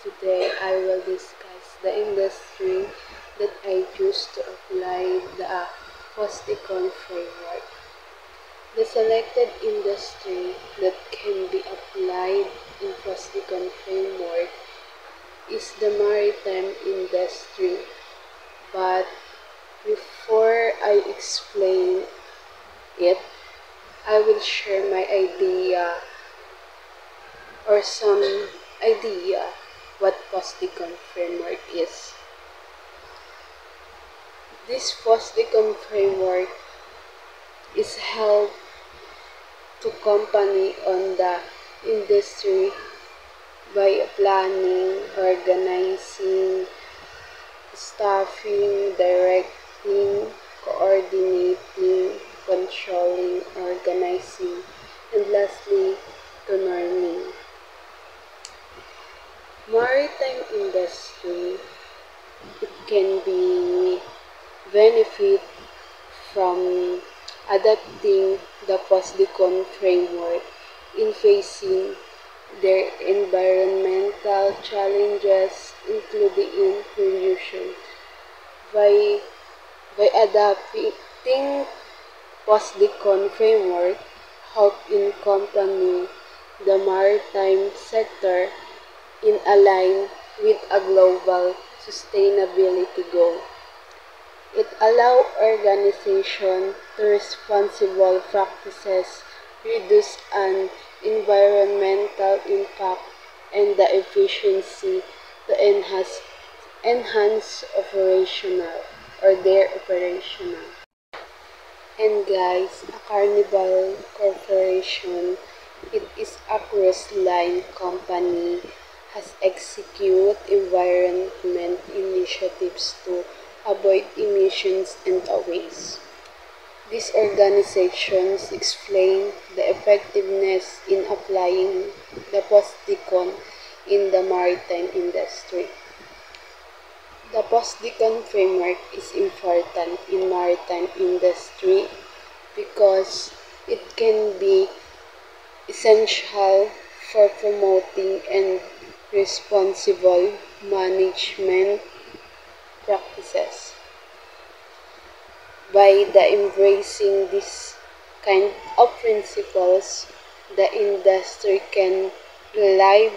Today I will discuss the industry that I choose to apply the post-econ framework. The selected industry that can be applied in post-econ framework is the maritime industry. But before I explain it, I will share my idea or some idea what post-econ framework is. This post-econ framework is help to company on the industry by planning, organizing, staffing, directing, coordinating, controlling, organizing, and lastly, to norming. Maritime industry, it can be benefit from adapting the post-econ framework in facing their environmental challenges, including pollution. By, by adapting post-econ framework, help in company the maritime sector in align with a global sustainability goal. It allows organizations to responsible practices, reduce an environmental impact, and the efficiency to enhance operational or their operational. And guys, a Carnival Corporation, it is a cruise line company, has execute environment initiatives to avoid emissions and waste. These organizations explain the effectiveness in applying the post-econ in the maritime industry. The post-econ framework is important in maritime industry because it can be essential for promoting and responsible management practices. By the embracing this kind of principles, the industry can relieve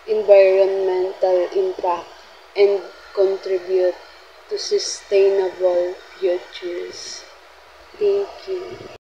environmental impact and contribute to sustainable futures. Thank you.